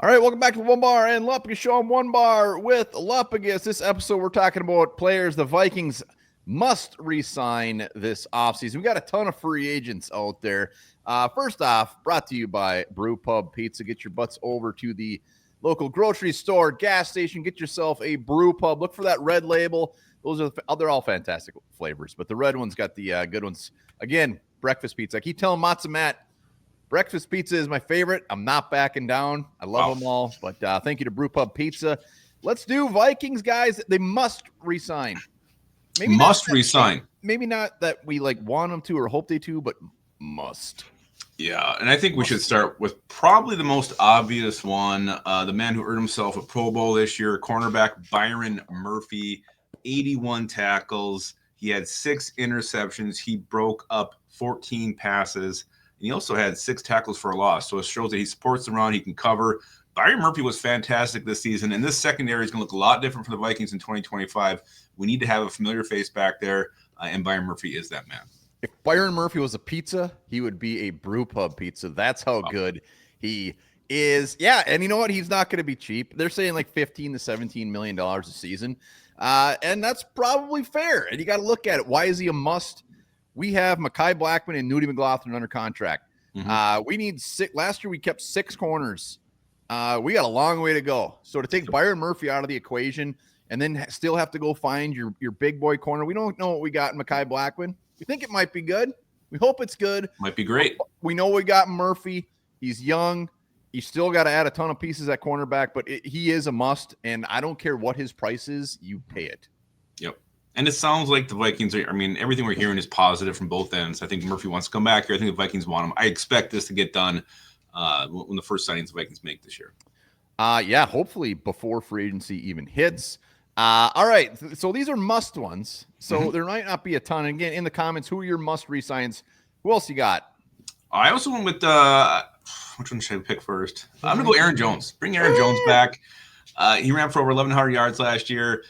All right, welcome back to the Onebar and Lupagus show. I'm Onebar with Lupagus. This episode, we're talking about players the Vikings must re-sign this offseason. We got a ton of free agents out there. First off, brought to you by Brew Pub Pizza. Get your butts over to the local grocery store, gas station. Get yourself a Brew Pub. Look for that red label. Those are they're all fantastic flavors, but the red one's got the good ones. Again, breakfast pizza. I keep telling Matza Matt, breakfast pizza is my favorite. I'm not backing down. I love them all, but thank you to Brew Pub Pizza. Let's do Vikings, guys. They must resign. Resign. Maybe not that we want them to or hope they to, but must. Yeah, and I think we should start with probably the most obvious one. The man who earned himself a Pro Bowl this year, cornerback Byron Murphy, 81 tackles. He had 6 interceptions. He broke up 14 passes. And he also had 6 tackles for a loss. So it shows that he supports the run. He can cover. Byron Murphy was fantastic this season. And this secondary is going to look a lot different for the Vikings in 2025. We need to have a familiar face back there. And Byron Murphy is that man. If Byron Murphy was a pizza, he would be a Brew Pub Pizza. That's how good he is. Yeah, and you know what? He's not going to be cheap. They're saying like $15 to $17 million a season. And that's probably fair. And you got to look at it. Why is he a must? We have Mekhi Blackman and Nudie McLaughlin under contract. We need 6. Last year we kept 6 corners. We got a long way to go. So to take Byron Murphy out of the equation and then still have to go find your big boy corner. We don't know what we got in Mekhi Blackman. We think it might be good. We hope it's good. Might be great. We know we got Murphy. He's young. You still got to add a ton of pieces at cornerback, but he is a must. And I don't care what his price is. You pay it. Yep. And it sounds like the Vikings are, everything we're hearing is positive from both ends. I think Murphy wants to come back here. I think the Vikings want him. I expect this to get done when the first signings the Vikings make this year. Yeah, hopefully before free agency even hits. All right, so these are must ones. So there might not be a ton. And again, in the comments, who are your must re-signs? Who else you got? I also went with which one should I pick first? I'm going to go Aaron Jones. Bring Aaron Jones back. He ran for over 1,100 yards last year.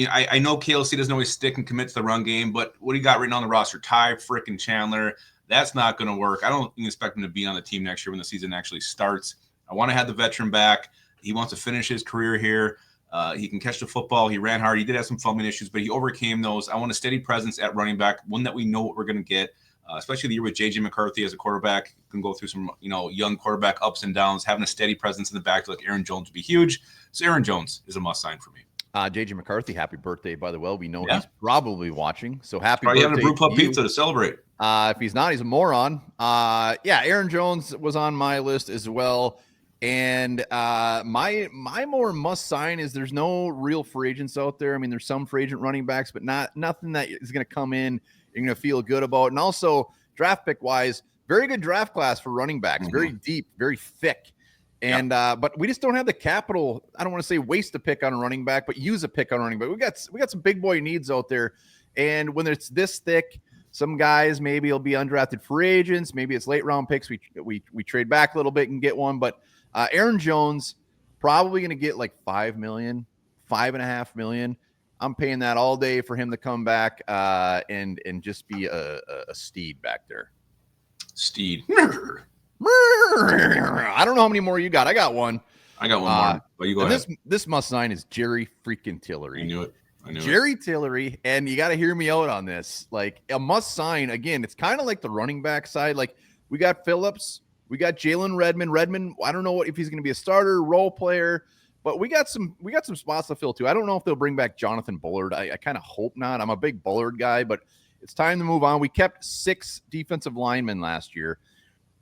I know KLC doesn't always stick and commit to the run game, but what he got written on the roster, Ty frickin' Chandler, that's not going to work. I don't expect him to be on the team next year when the season actually starts. I want to have the veteran back. He wants to finish his career here. He can catch the football. He ran hard. He did have some fumbling issues, but he overcame those. I want a steady presence at running back, one that we know what we're going to get, especially the year with J.J. McCarthy as a quarterback. Can go through some, young quarterback ups and downs. Having a steady presence in the back like Aaron Jones would be huge. So Aaron Jones is a must sign for me. J.J. McCarthy, happy birthday, by the way. We know he's probably watching. So happy probably birthday. Having a Brew Pub Pizza to celebrate. If he's not, he's a moron. Aaron Jones was on my list as well. And my more must sign is there's no real free agents out there. There's some free agent running backs, but nothing that is going to come in you're going to feel good about. And also draft pick wise, very good draft class for running backs, very deep, very thick. And but we just don't have the capital. I don't want to say waste a pick on a running back, but use a pick on a running back. We got some big boy needs out there. And when it's this thick, some guys maybe it'll be undrafted free agents. Maybe it's late round picks. We trade back a little bit and get one. But Aaron Jones probably going to get like $5 million, $5.5 million. I'm paying that all day for him to come back and just be a steed back there. Steed. I don't know how many more you got. I got one. I got one more. But you go ahead. This must sign is Jerry freaking Tillery. I knew it. Jerry Tillery, and you got to hear me out on this. Like a must sign again. It's kind of like the running back side. Like we got Phillips, we got Jalen Redmond. Redmond, I don't know if he's going to be a starter, role player, but we got some spots to fill too. I don't know if they'll bring back Jonathan Bullard. I kind of hope not. I'm a big Bullard guy, but it's time to move on. We kept 6 defensive linemen last year.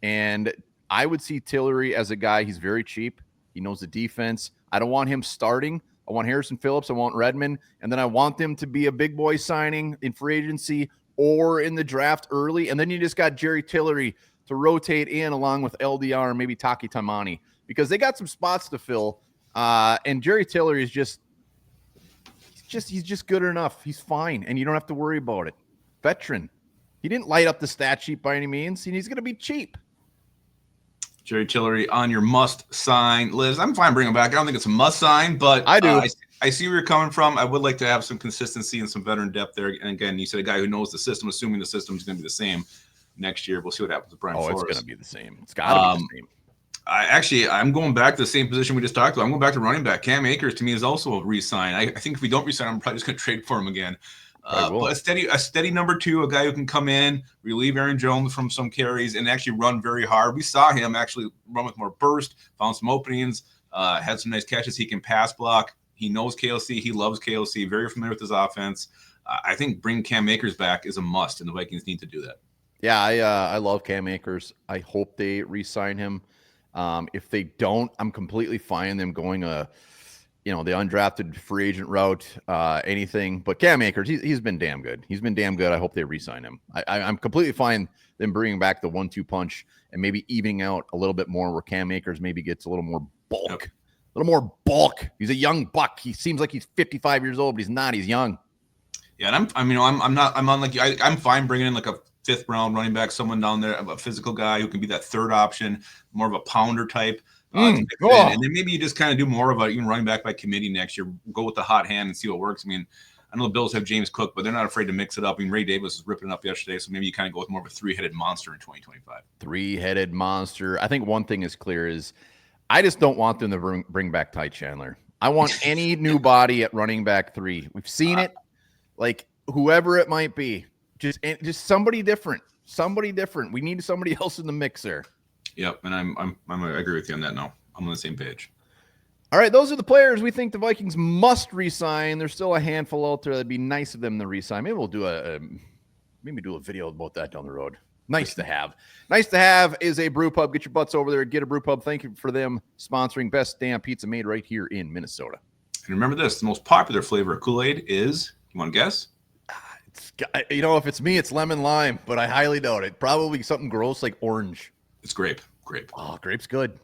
And I would see Tillery as a guy. He's very cheap. He knows the defense. I don't want him starting. I want Harrison Phillips. I want Redmond. And then I want them to be a big boy signing in free agency or in the draft early. And then you just got Jerry Tillery to rotate in along with LDR and maybe Taki Taimani because they got some spots to fill. And Jerry Tillery is he's just good enough. He's fine. And you don't have to worry about it. Veteran. He didn't light up the stat sheet by any means. And he's going to be cheap. Jerry Tillery on your must sign list. I'm fine bringing him back. I don't think it's a must sign, but I do. I see where you're coming from. I would like to have some consistency and some veteran depth there. And again, you said a guy who knows the system, assuming the system is going to be the same next year. We'll see what happens with Brian Flores. It's going to be the same. It's got to be the same. I'm going back to the same position we just talked about. I'm going back to running back. Cam Akers to me is also a re-sign. I think if we don't re-sign, I'm probably just going to trade for him again. But a steady number 2, a guy who can come in, relieve Aaron Jones from some carries, and actually run very hard. We saw him actually run with more burst, found some openings, had some nice catches. He can pass block. He knows KLC. He loves KLC. Very familiar with his offense. I think bringing Cam Akers back is a must, and the Vikings need to do that. Yeah, I love Cam Akers. I hope they re-sign him. If they don't, I'm completely fine them going the undrafted free agent route, anything. But Cam Akers, he's been damn good. He's been damn good. I hope they re-sign him. I'm completely fine them bringing back the 1-2 punch and maybe evening out a little bit more where Cam Akers maybe gets a little more bulk. Yep. A little more bulk. He's a young buck. He seems like he's 55 years old, but he's not. He's young. Yeah, and I'm fine bringing in like a 5th round running back, someone down there, a physical guy who can be that 3rd option, more of a pounder type. And then maybe you just kind of do more of a even running back by committee next year. Go with the hot hand and see what works. I mean, I know the Bills have James Cook, but they're not afraid to mix it up. I mean, Ray Davis was ripping it up yesterday, so maybe you kind of go with more of a 3-headed monster in 2025. 3-headed monster. I think one thing is clear is I just don't want them to bring back Ty Chandler. I want any new body at running back 3. We've seen it. Like whoever it might be, just somebody different. Somebody different. We need somebody else in the mix there. Yep, and I agree with you on that now. I'm on the same page. All right, those are the players we think the Vikings must re-sign. There's still a handful out there that'd be nice of them to re-sign. Maybe we'll do a video about that down the road. Nice to have. Nice to have is a brew pub. Get your butts over there. Get a brew pub. Thank you for them sponsoring best damn pizza made right here in Minnesota. And remember this: the most popular flavor of Kool-Aid is, you want to guess? If it's me, it's lemon lime, but I highly doubt it. Probably something gross like orange. It's grape. Grape. Oh, grape's good.